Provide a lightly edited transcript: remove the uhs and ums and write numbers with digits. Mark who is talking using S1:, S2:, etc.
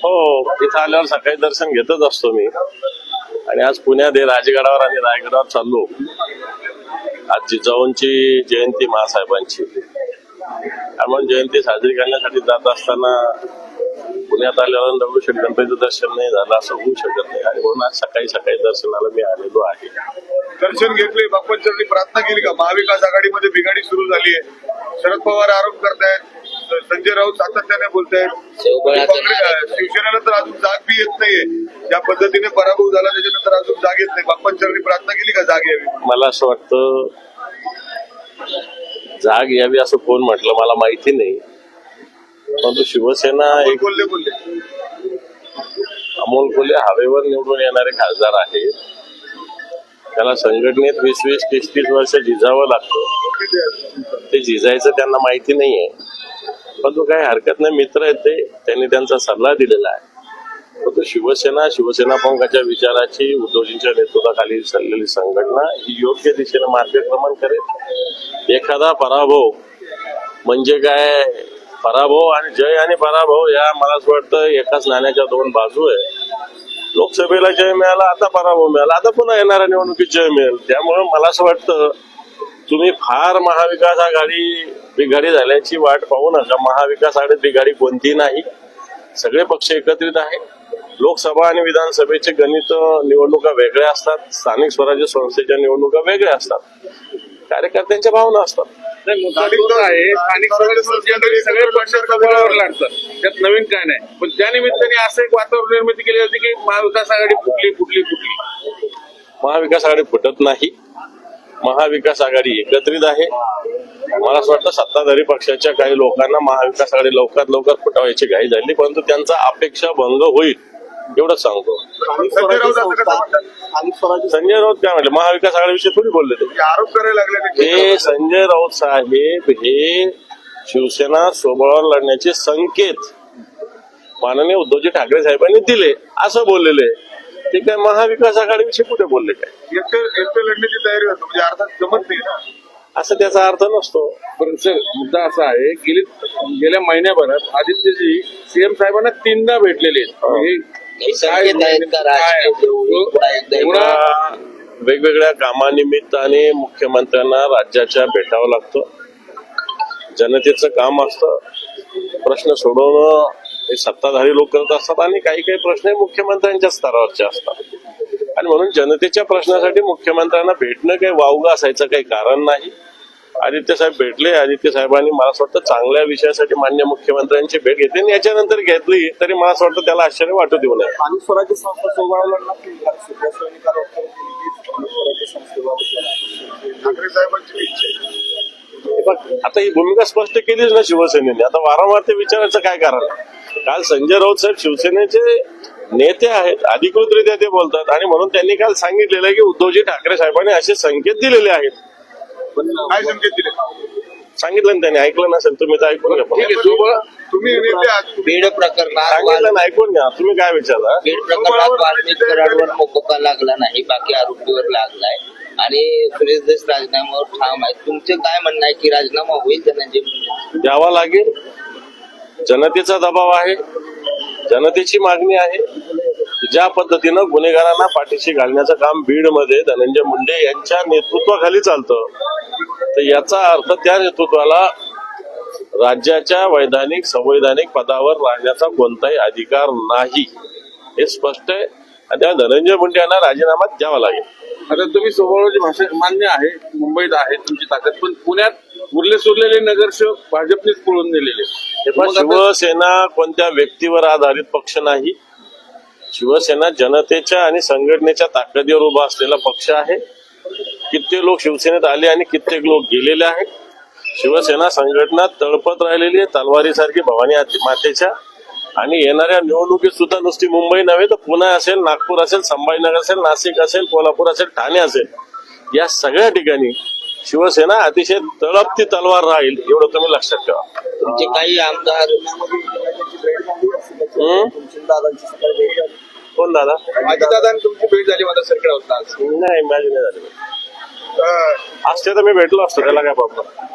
S1: हो, इथं आल्यावर सकाळी दर्शन घेतच असतो मी. आणि आज पुण्यात राजगडावर आणि रायगडावर चाललो. आज जिजाऊंची जयंती महासाहेबांची, आपण जयंती साजरी करण्यासाठी जात असताना पुण्यात आल्यावर दगडूशेठ गणपतीचं दर्शन नाही झालं असं होऊ शकत नाही. आणि म्हणून आज सकाळी सकाळी दर्शनाला मी आलेलो आहे.
S2: दर्शन घेतले, बाप्पांची प्रार्थना केली का? महाविकास आघाडीमध्ये बिघाडी सुरू झाली आहे. शरद पवार आरोप करतायत, संजय राऊत सातत्याने बोलतायत. शिवसेनेला तर अजून जाग बी येत नाहीये. ज्या पद्धतीने पराभव झाला त्याच्यानंतर अजून जाग येत नाही. बाप्पांची प्रार्थना केली का जाग यावी?
S1: मला असं वाटतं जाग यावी असं कोण म्हटलं मला माहिती नाही, परंतु शिवसेना एक
S2: बोलले
S1: अमोल कोल्हे हवेवर निवडून येणारे खासदार आहेत. त्याला संघटनेत 20-20, 30-30 वर्ष झिजावं लागतं. ते झिजायचं त्यांना माहिती नाहीये, पण तो काही हरकत नाही. मित्र आहेत ते, त्यांनी त्यांचा सल्ला दिलेला आहे. परंतु शिवसेना पंखाच्या विचाराची उद्धवजींच्या नेतृत्वाखाली चाललेली संघटना ही योग्य दिशेने मार्गक्रमण करेल. एखादा पराभव म्हणजे काय, पराभव आणि जय आणि पराभव या मला असं वाटतं एकाच नाण्याच्या दोन बाजू आहे. लोकसभेला जय मिळाला, आता पराभव मिळाला, आता पुन्हा येणाऱ्या निवडणुकीत जय मिळेल. त्यामुळे मला असं वाटतं तुम्ही फार महाविकास आघाडी बिघाडी झाल्याची वाट पाहू नका. महाविकास आघाडीत बिघाडी कोणती नाही. सगळे पक्ष एकत्रित आहे. लोकसभा आणि विधानसभेचे गणित निवडणुका वेगळ्या असतात, स्थानिक स्वराज्य संस्थेच्या निवडणुका वेगळ्या असतात, कार्यकर्त्यांच्या भावना असतात.
S3: स्थानिक स्वराज्य संस्थेमध्ये सगळे पक्ष बळावर लागतात, त्यात नवीन काय नाही. पण त्या निमित्ताने असं एक वातावरण निर्मिती केली जाते की महाविकास आघाडी फुटली.
S1: महाविकास आघाडी फुटत नाही. महाविकास आघाडी एकत्रित आहे. मला असं वाटतं सत्ताधारी पक्षाच्या काही लोकांना महाविकास आघाडी लवकरात लवकर फुटावायची घाई झाली, परंतु त्यांचा अपेक्षा भंग होईल एवढंच सांगतो. संजय राऊत काय म्हटले? महाविकास आघाडीविषयी थोडी बोलले ते.
S2: आरोप करायला लागले
S1: हे संजय राऊत साहेब हे शिवसेना स्वबळावर लढण्याचे संकेत माननीय उद्धवजी ठाकरे साहेबांनी दिले असं बोललेले. ते काय महाविकास आघाडीविषयी कुठे बोलले? काय
S2: एकटे लढण्याची तयारी होती म्हणजे अर्थात जमत नाही ना,
S1: असं त्याचा अर्थ नसतो.
S3: पण सर मुद्दा असा आहे, गेल्या महिन्याभरात आदित्यजी सीएम साहेबांना 3दा भेटलेले आहेत.
S1: वेगवेगळ्या कामानिमित्ताने मुख्यमंत्र्यांना राज्याच्या भेटावं लागतं. जनतेचं काम असतं. प्रश्न सोडवणं हे सत्ताधारी लोक करत असतात आणि काही काही प्रश्न हे मुख्यमंत्र्यांच्या स्तरावरचे असतात. आणि म्हणून जनतेच्या प्रश्नासाठी मुख्यमंत्र्यांना भेटणं काही वावगं असायचं काही कारण नाही. आदित्य साहेब भेटले. आदित्य साहेबांनी मला असं वाटतं चांगल्या विषयासाठी मान्य मुख्यमंत्र्यांची भेट घेतली आणि याच्यानंतर घेतली तरी मला असं वाटतं त्याला आश्चर्य वाटू देऊ नये.
S2: आणि स्वराज्य संस्था ठाकरे साहेबांची
S1: आता ही भूमिका स्पष्ट केलीच ना शिवसेनेने. आता वारंवार ते विचारायचं काय कारण? काल संजय राऊत साहेब शिवसेनेचे नेते आहेत, अधिकृतरित्या ते बोलतात आणि म्हणून त्यांनी काल सांगितलेलं आहे की उद्धवजी ठाकरे साहेबांनी असे संकेत दिलेले आहेत.
S2: काय संकेत दिले
S1: सांगितलं ना त्यांनी, ऐकलं नसेल तुम्ही तर ऐकून घ्या.
S2: तुम्ही
S4: बीड प्रकरणात
S1: सांगितलं ना, ऐकून घ्या. तुम्ही काय विचारला?
S4: बीड प्रकरणात वाल्मिक कराडवर मोकोका लागला नाही, बाकी आरोपीवर लागलाय आणि सुरेश देश राजीनाम्यावर ठाम आहे. तुमचे काय म्हणणं आहे की राजीनामा होईल धनंजय मुंडे?
S1: द्यावा लागेल. जनतेचा दबाव आहे, जनतेची मागणी आहे. ज्या पद्धतीनं गुन्हेगारांना पाठीशी घालण्याचं काम बीडमध्ये धनंजय मुंडे यांच्या नेतृत्वाखाली चालतं, तर याचा अर्थ त्या नेतृत्वाला राज्याच्या वैधानिक संवैधानिक पदावर राहण्याचा कोणताही अधिकार नाही, हे स्पष्ट आहे. आणि त्या धनंजय मुंडे यांना राजीनामा द्यावा लागेल.
S3: आता तुम्ही स्वबळाची भाषा मान्य आहे, मुंबईत आहे तुमची ताकद, पण पुण्यात उरले सुरलेले नगरसेवक भाजपनेच पळून दिलेले.
S1: शिवसेना कोणत्या व्यक्तीवर आधारित पक्ष नाही. शिवसेना जनतेच्या आणि संघटनेच्या ताकदीवर उभा असलेला पक्ष आहे. कित्येक लोक शिवसेनेत आले आणि कित्येक लोक गेलेले आहेत. शिवसेना संघटना तळपत राहिलेली आहे तलवारीसारखी भवानी मातेच्या. आणि येणाऱ्या निवडणुकीत सुद्धा नुसती मुंबई नव्हे तर पुणे असेल, नागपूर असेल, संभाजीनगर असेल, नाशिक असेल, कोल्हापूर असेल, ठाणे असेल, या सगळ्या ठिकाणी शिवसेना अतिशय तळपती तलवार राहील एवढं तुम्ही लक्षात ठेवा.
S4: तुमचे काही आमदार
S1: कोण दादा?
S2: माझी दादा तुमची भेट झाली माझा सरकार होता
S1: नाही, माझी नाही झाली. असते तर मी भेटलो असतो, त्याला काय प्रॉब्लेम.